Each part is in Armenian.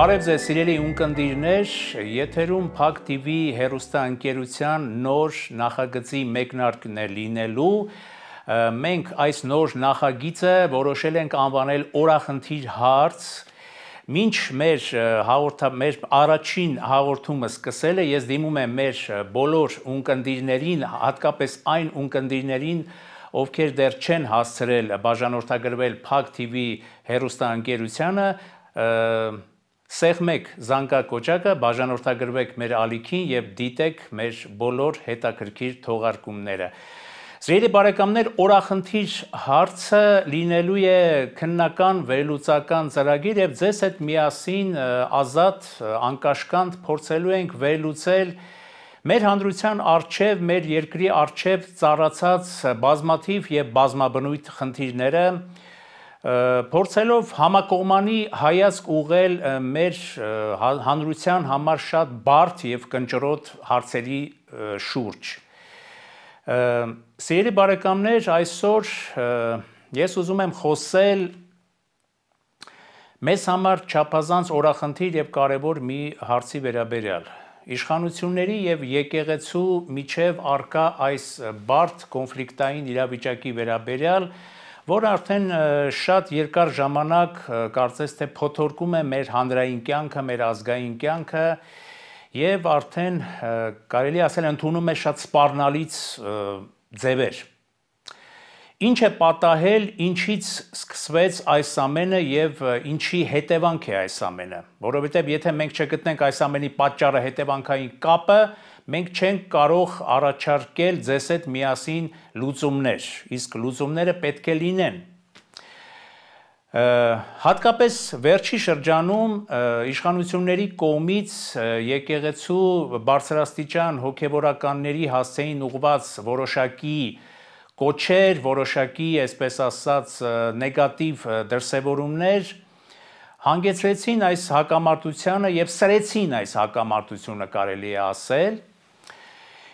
Բարև ձեզ սիրելի ունկնդիրներ, եթերում Փակ TV հեռուստաընկերության նոր նախագծի մեկնարկն է լինելու։ Մենք այս նոր նախագիծը որոշել ենք անվանել օրախնդիր հարց։ Մինչ մեր առաջին հաղորդումը սկսել է, ես դիմում եմ մեր բոլոր ունկնդիրներին, հատկապես այն ունկնդիրներին, ովքեր դեռ չեն հասցրել բաժանորդագրվել Փակ TV հեռուստաընկերությանը, Սեղմեք զանգակոճակը, բաժանորդագրվեք մեր ալիքին և դիտեք մեր բոլոր հետաքրքիր թողարկումները։ Սիրելի բարեկամներ, օրախնդիր հարցը լինելու է քննական վերլուծական ծրագիր և ձեզ հետ միասին ազատ անկաշկանդ փորձելու ենք վերլուծել մեր հանրության առջև, մեր երկրի առջև ծառացած բազմաթիվ և բազմաբնույթ խնդիրները, փորձելով համակողմանի հայացք ուղղել մեր հանրության համար շատ բարդ և կնճռոտ հարցերի շուրջ։ Սիրելի բարեկամներ, այսօր ես ուզում եմ խոսել մեզ համար չափազանց օրախնդիր և կարևոր մի հարցի վերաբերյալ։ Իշխանությունների և եկեղեցու միջև առկա այս բարդ կոնֆլիկտային իրավիճակի վերաբերյալ, որ արդեն շատ երկար ժամանակ կարծես թե փոթորկում է մեր հանրային կյանքը, մեր ազգային կյանքը և արդեն կարելի ասել ընդունում է շատ սպառնալից ձևեր։ Ինչ է պատահել, ինչից սկսվեց այս ամենը և ինչի հետևանք է այս ամենը, որովհետև եթե մենք չգտնենք այս ամենի պատճառը հետևանքային կապը, մենք չենք կարող առաջարկել ձեզ հետ միասին լուծումներ, իսկ լուծումները պետք է լինեն։ Հատկապես վերջի շրջանում իշխանությունների կողմից եկեղեցու բարձրաստիճան հոգևորականների հասցեին ուղղված որոշակի կոչեր, որոշակի, այսպես ասած, նեգատիվ դրսևորումներ հանգեցրեցին այս հակամարտությանը և սրեցին այս հակամարտությունը, կարելի է ասել,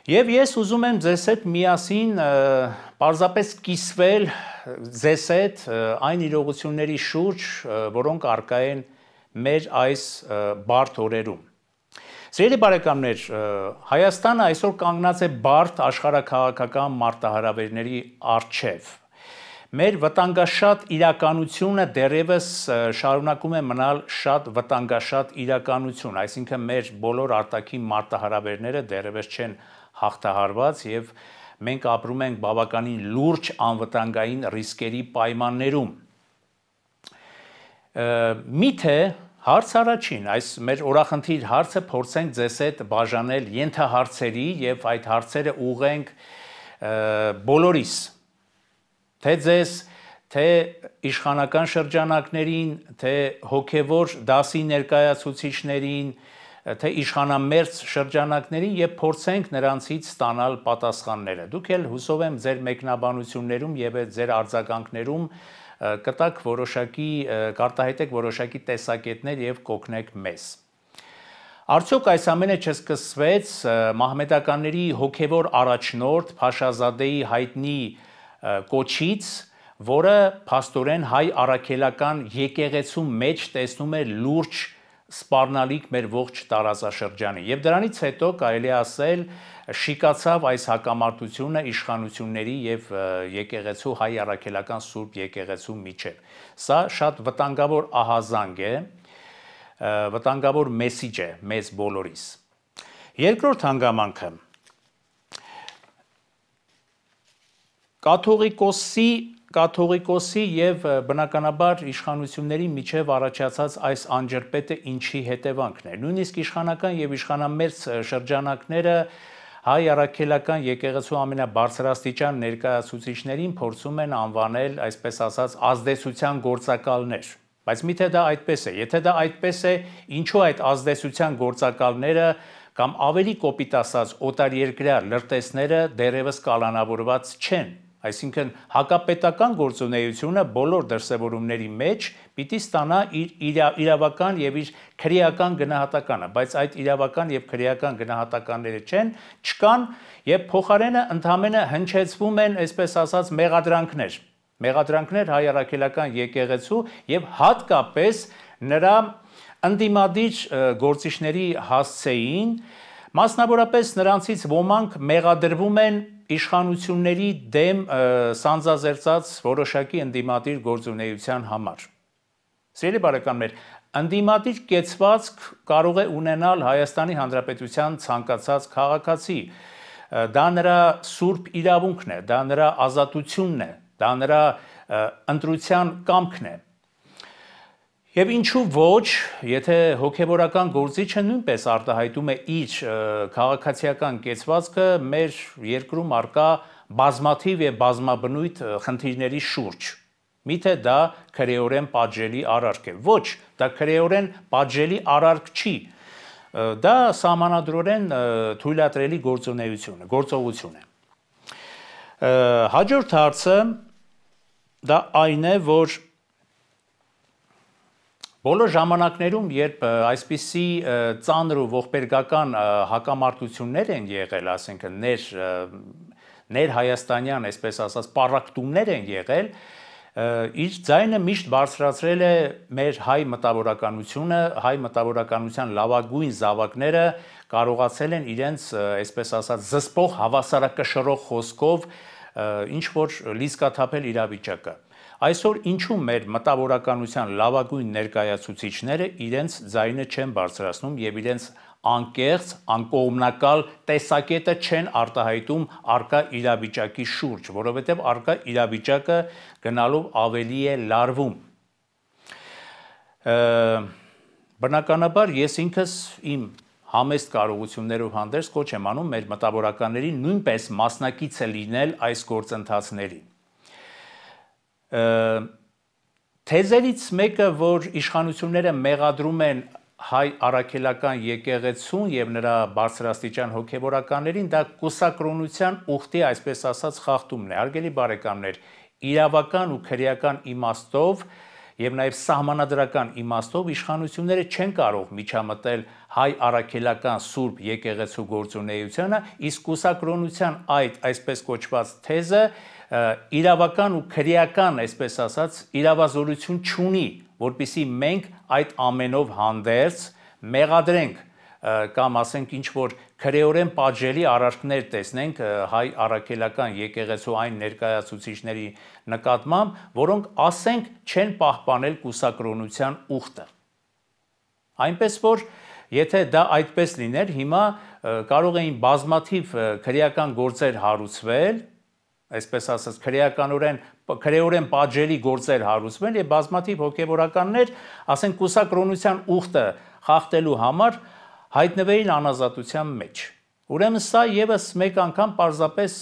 և ես ուզում եմ ձեզ հետ միասին պարզապես կիսվել ձեզ հետ այն իրողությունների շուրջ, որոնք առկա են մեր այս բարդ օրերում։ Սիրելի բարեկամներ, Հայաստանը այսօր կանգնած է բարդ աշխարհաքաղաքական մարտահրավերների առջև։ Մեր վտանգաշատ իրականությունը դեռևս շարունակում է մնալ շատ վտանգաշատ իրականություն, այսինքն մեր բոլոր արտաքին մարտահրավերները դեռևս չեն հաղթահարված և մենք ապրում ենք բավականին լուրջ անվտանգային ռիսկերի պայմաններում։ Միթե հարց առաջին, այս մեր օրախնդիր հարցը փորձենք ձեզ հետ բաժանել ենթահարցերի և այդ հարցերը ուղղենք բոլորիս, թե ձեզ, թե իշխանական շրջանակներին, թե հոգևոր դասի ներկայացուցիչներին, թե իշխանամերձ շրջանակներին և փորձենք նրանցից ստանալ պատասխանները։ Դուք էլ հուսով եմ ձեր մեկնաբանություններում և ձեր արձագանքներում կարտահայտեք որոշակի տեսակետներ և կօգնեք մեզ։ Արդյոք այս ամենը չսկսվեց մահմեդականների հոգևոր առաջնորդ Փաշազադեի հայտնի կոչից, որը փաստորեն հայ առաքելական եկեղեցու մեջ տեսնում է լուրջ սպառնալիք մեր ողջ տարածաշրջանին։ Եվ դրանից հետո կարելի է ասել շիկացավ այս հակամարտությունը իշխանությունների և եկեղեցու հայ առաքելական Սուրբ եկեղեցու միջև։ Սա շատ վտանգավոր ահազանգ է, վտանգավոր մեսիջ է մեզ բոլորիս։ Երկրորդ հանգամանքը կաթողիկոսի և բնականաբար իշխանությունների միջև առաջացած այս անջրպետը ինչի հետևանքն է։ Նույնիսկ իշխանական և իշխանամերձ շրջանակները հայ առաքելական եկեղեցու ամենաբարձրաստիճան ներկայացուցիչներին փորձում են անվանել, այսպես ասած, ազդեցության գործակալներ։ Բայց միթե դա այդպես է։ Եթե դա այդպես է, ինչու այդ ազդեցության գործակալները կամ ավելի կոպիտ ասած օտարերկրյա լրտեսները դեռևս կալանավորված չեն։ Այսինքն հակապետական գործունեությունը բոլոր դրսևորումների մեջ պիտի ստանա իր իրավական և իր քրեական գնահատականը, բայց այդ իրավական և քրեական գնահատականները չկան և փոխարենը ընդամենը հնչեցվում են, այսպես ասած, մեղադրանքներ հայ առաքելական եկեղեցու և հատկապես նրա ընդդիմադիր գործիչների հասցեին, մասնավորապես նրանցից ոմանք մեղադրվում են իշխանությունների դեմ սանձազերծած որոշակի ընդդիմադիր գործունեության համար։ Սիրելի բարեկամներ, ընդդիմադիր կեցվածք կարող է ունենալ Հայաստանի Հանրապետության ցանկացած քաղաքացի, դա նրա սուրբ իրավունքն է, դա նրա ազատությունն է, դա նրա ընտրության կամքն է։ Եվ ինչու ոչ, եթե հոգևորական գործիչը նույնպես արտահայտում է իր քաղաքացիական կեցվածքը մեր երկրում առկա բազմաթիվ եւ բազմաբնույթ խնդիրների շուրջ։ Միթե դա քրեորեն պատժելի արարք է։ Ոչ, դա քրեորեն պատժելի արարք չի։ Դա սահմանադրորեն թույլատրելի գործողություն է։ Հաջորդ հարցը դա այն է, որ բոլոր ժամանակներում, երբ այսպիսի ծանր ու ողբերգական հակամարտություններ են եղել, ասենք ներհայաստանյան, այսպես ասած, պառակտումներ են եղել, իր ձայնը միշտ բարձրացրել է մեր հայ մտավորականությունը, հայ մտավորականության լավագույն զավակները կարողացել են իրենց, այսպես ասած, զսպող հավասարակշռող խոսքով ինչ որ լիցքաթափել իրավիճակը։ Այսօր ինչու մեր մտավորականության լավագույն ներկայացուցիչները իրենց ձայնը չեն բարձրացնում եւ իրենց անկեղծ, անկողմնակալ տեսակետը չեն արտահայտում արկա իրավիճակի շուրջ, որովհետեւ արկա իրավիճակը գնալով ավելի է լարվում։ Բնականաբար ես ինքս իմ համեստ կարողություններով հանդերձ կոչ եմ անում մեր մտավորականներին նույնպես մասնակիցը լինել այս գործընթացներին։ Թեզերից մեկը, որ իշխանությունները մեղադրում են հայ առաքելական եկեղեցուն եւ նրա բարձրաստիճան հոգեվորականներին, դա կուսակրոնության ուխտի, այսպես ասած, խախտումն է։ Հարգելի բարեկամներ, իրավական ու քրեական իմաստով եւ նաեւ սահմանադրական իմաստով իշխանությունները չեն կարող միջամտել հայ առաքելական սուրբ եկեղեցու գործունեությանը, իսկ կուսակրոնության այդ այսպես կոչված թեզը իրավական ու քրեական, այսպես ասած, իրավազորություն չունի, որպեսզի մենք այդ ամենով հանդերձ մեղադրենք կամ ասենք ինչ որ քրեորեն պատժելի արարքներ տեսնենք հայ առաքելական եկեղեցու այն ներկայացուցիչների նկատմամբ, որոնք ասենք չեն պահպանել կուսակրոնության ուխտը։ Այնպես որ եթե դա այդպես լիներ, հիմա կարող էին բազմաթիվ քրեական գործեր հարուցվել, այսպես ասած, քրեորեն պատժելի գործեր հարուցվել եւ բազմաթիվ հոգեվորականներ, ասենք կուսակրոնության ուխտը խախտելու համար հայտնվեին անազատության մեջ։ Ուրեմն սա եւս մեկ անգամ պարզապես,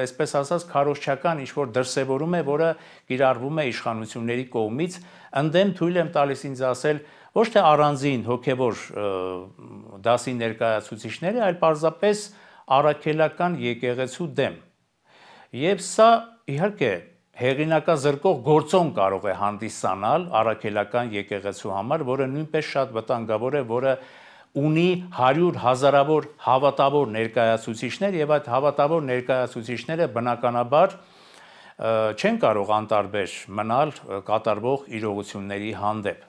այսպես ասած, քարոզչական ինչ-որ դրսևորում է, որը կիրառվում է իշխանությունների կողմից, ընդդեմ թույլ եմ տալիս ինձ ասել, ոչ թե առանձին հոգեվոր դասի ներկայացուցիչների, այլ պարզապես առաքելական եկեղեցու դեմ։ Եվ սա իհարկե հեղինակազրկող գործոն կարող է հանդիսանալ առաքելական եկեղեցու համար, որը նույնպես շատ վտանգավոր է, որը ունի 100 հազարավոր հավատավոր ներկայացուցիչներ եւ այդ հավատավոր ներկայացուցիչները բնականաբար չեն կարող անտարբեր մնալ կատարվող իրողությունների հանդեպ։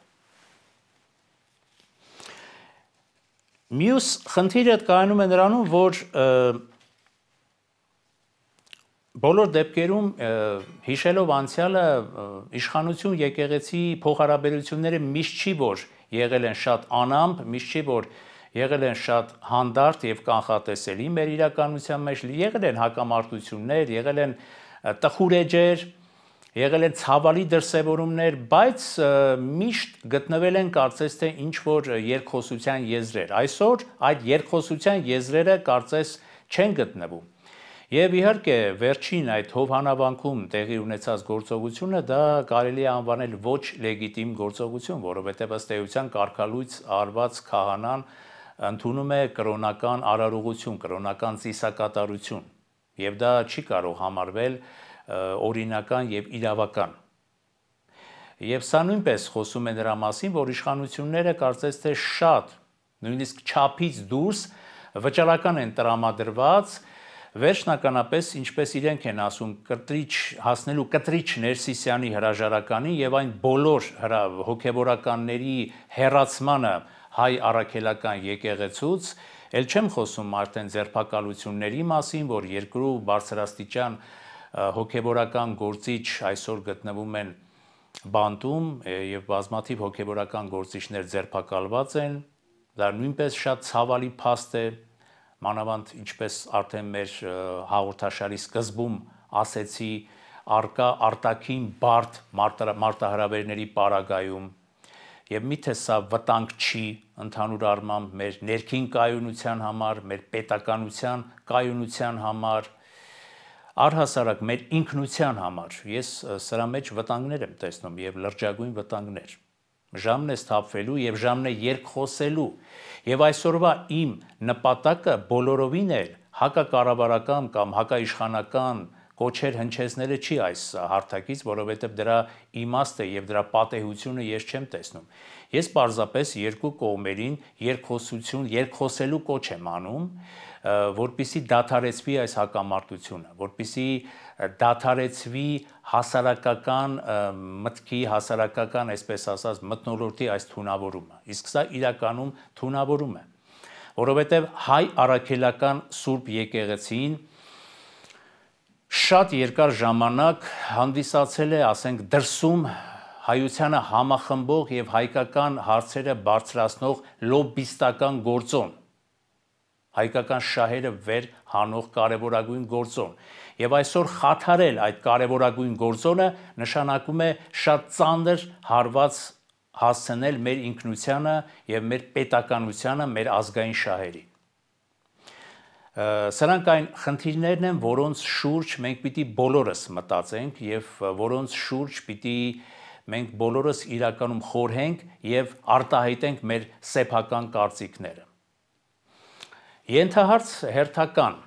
Մյուս խնդիրը կայանում է նրանում, որ բոլոր դեպքերում հիշելով անցյալը իշխանություն եկեղեցի փոխհարաբերությունները միշտ չի որ եղել են շատ անամպ, միշտ չի որ եղել են շատ հանդարտ եւ կանխատեսելի մեր իրականության մեջ, եղել են հակամարտություններ, եղել են տխուր էջեր, եղել են ցավալի դրսևորումներ, բայց միշտ գտնվել են կարծես թե ինչ որ երկխոսության եզրեր։ Այսօր այդ երկխոսության եզրերը կարծես չեն գտնվում։ Եվ իհարկե վերջին այդ հովհանավանքում տեղի ունեցած գործողությունը դա կարելի է անվանել ոչ լեգիտիմ գործողություն, որովհետև ըստ էության կարգալույծ արված քահանան ընդունում է կրոնական արարողություն, կրոնական ծիսակատարություն, եւ դա չի կարող համարվել օրինական եւ իրավական։ Եվ սա նույնպես խոսում է նրա մասին, որ իշխանությունները կարծես թե շատ, նույնիսկ չափից դուրս վճռական են տրամադրված Վերջնականապես, ինչպես իրենք են ասում, հասնելու կտրիչ Ներսիսյանի հրաժարականին եւ այն բոլոր հոգեվորականների հերացմանը հայ առաքելական եկեղեցուց, ել չեմ խոսում արդեն ձերբակալությունների մասին, որ երկրու բարձրաստիճան հոգեվորական գործիչ այսօր գտնվում են բանտում եւ բազմաթիվ հոգեվորական գործիչներ ձերբակալված են, դա նույնպես շատ ցավալի փաստ է, մանավանդ ինչպես արդեն մեր հաղորդաշարի սկզբում ասեցի, արկա արտաքին բարդ մարտահրավերների պարագայում եւ միթե սա վտանգ չի ընդհանուր առմամբ մեր ներքին կայունության համար, մեր պետականության կայունության համար, առհասարակ մեր ինքնության համար։ Ես սրա մեջ վտանգներ եմ տեսնում եւ լրջագույն վտանգներ։ Ժամն է սթափվելու եւ ժամն է երկխոսելու եւ այսօրվա իմ նպատակը բոլորովին էլ հակակառավարական կամ հակաիշխանական կոչեր հնչեցնելը չի այս հարթակից, որովհետեւ դրա իմաստը եւ դրա պատեհությունը ես չեմ տեսնում։ Ես պարզապես երկու կողմերին երկխոսելու կոչ եմ անում, որպեսզի դադարեցվի այս հակամարտությունը, որպեսզի դադարեցվի հասարակական մտքի, հասարակական, այսպես ասած, մթնոլորտի այս թունավորումը։ Իսկ սա իրականում թունավորում է, որովհետև հայ առաքելական Սուրբ եկեղեցին շատ երկար ժամանակ հանդիսացել է, ասենք, դրսում հայությանը համախմբող եւ հայկական հարցերը բարձրացնող լոբբիստական գործոն, հայկական շահերը վեր հանող կարևորագույն գործոն։ Եվ այսօր խաթարել այդ կարևորագույն գործոնը նշանակում է շատ ծանր հարված հասցնել մեր ինքնությանը եւ մեր պետականությանը, մեր ազգային շահերին։ Սրանք այն խնդիրներն են, որոնց շուրջ մենք պիտի բոլորս մտածենք եւ որոնց շուրջ պիտի մենք բոլորս իրականում խորհենք եւ արտահայտենք մեր սեփական կարծիքները։ Ենթահարց հերթական։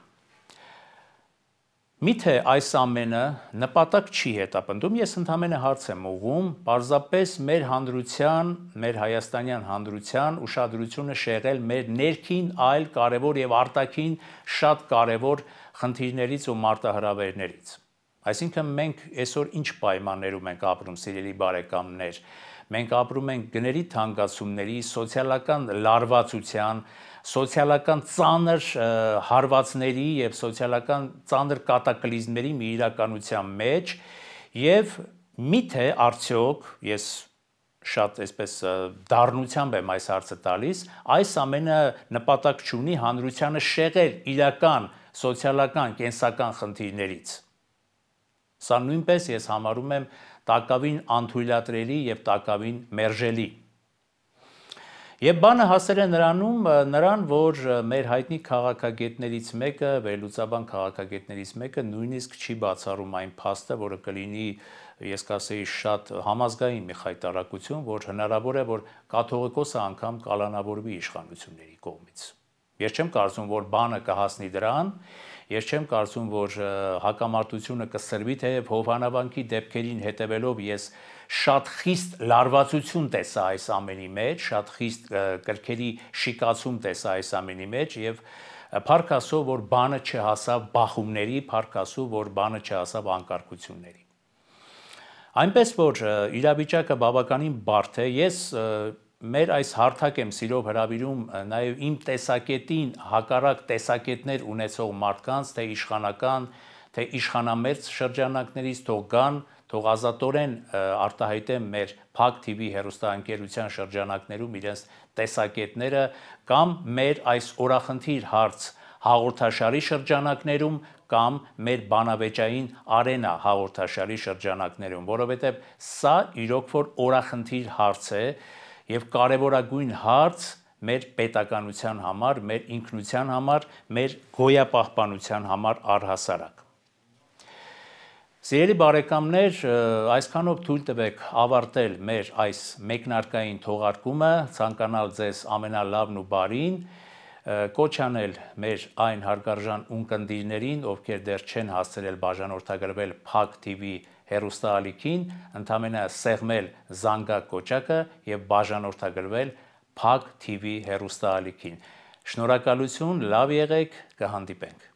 Միթե այս ամենը նպատակ չի հետապնդում, ես ընդհանրապես հարց եմ ուղղում, պարզապես մեր հանրության, մեր հայաստանյան հանրության ուշադրությունը շեղել մեր ներքին այլ կարևոր եւ արտաքին շատ կարևոր խնդիրներից ու մարտահրավերներից։ Այսինքն մենք այսօր ինչ պայմաններում ենք ապրում, սիրելի բարեկամներ, մենք ապրում ենք գների թանկացումների, սոցիալական լարվածության, սոցիալական ծանր հարվածների եւ սոցիալական ծանր կատակլիզմների մի իրականության մեջ եւ միթե արդյոք ես շատ այսպես դառնությամբ եմ այս հարցը տալիս, այս ամենը նպատակ չունի հանրությանը շեղել իրական սոցիալական կենսական խնդիրներից։ Սա նույնպես ես համարում եմ տակավին անթույլատրելի եւ տակավին մերժելի։ Եվ բանը հասել է նրան, որ մեր հայտնի քաղաքագետներից մեկը, վերլուծաբան քաղաքագետներից մեկը նույնիսկ չի բացառում այն փաստը, որը կլինի, ես կասեի, շատ համազգային մի խայտարակություն, որ հնարավոր է, որ կաթողիկոսը անգամ կալանավորվի իշխանությունների կողմից։ Ես չեմ կարծում, որ բանը կհասնի դրան, ես չեմ կարծում, որ հակամարտությունը կսրվի, թեև Հովհաննավանքի դեպքերին հետևելով ես շատ խիստ լարվածություն տեսա այս ամենի մեջ, շատ խիստ կրքերի շիկացում տեսա այս ամենի մեջ եւ փառք Աստծո, որ բանը չհասավ բախումների, փառք Աստծո, որ բանը չհասավ անկարգությունների։ Այնպես որ իրավիճակը բավականին բարդ է, ես մեր այս հարթակ եմ սիրով հրավիրում նաև իմ տեսակետին հակառակ տեսակետներ ունեցող մարդկանց, թե իշխանական, թե իշխանամերձ շրջանակներից թող գան, թող ազատորեն արտահայտեն մեր Փակ TV հեռուստաընկերության շրջանակներում իրենց տեսակետները կամ մեր այս օրախնդիր հարց հաղորդաշարի շրջանակներում կամ մեր բանավեճային արենա հաղորդաշարի շրջանակներում, որովհետև սա իրոք որ օրախնդիր հարց է եւ կարևորագույն հարց մեր պետականության համար, մեր ինքնության համար, մեր գոյապահպանության համար առհասարակ։ Սիրելի բարեկամներ, այսքանով թույլ տվեք ավարտել մեր այս մեկնարկային թողարկումը, ցանկանալ ձեզ ամենալավն ու բարին, կոչ անել մեր այն հարգարժան ունկնդիրներին, ովքեր դեռ չեն հասցրել բաժանորդագրվել Փակ TV հեռուստաալիքին, ընդամենը սեղմել զանգակ կոճակը եւ բաժանորդագրվել Փակ TV հեռուստաալիքին։ Շնորհակալություն, լավ եղեք, կհանդիպենք։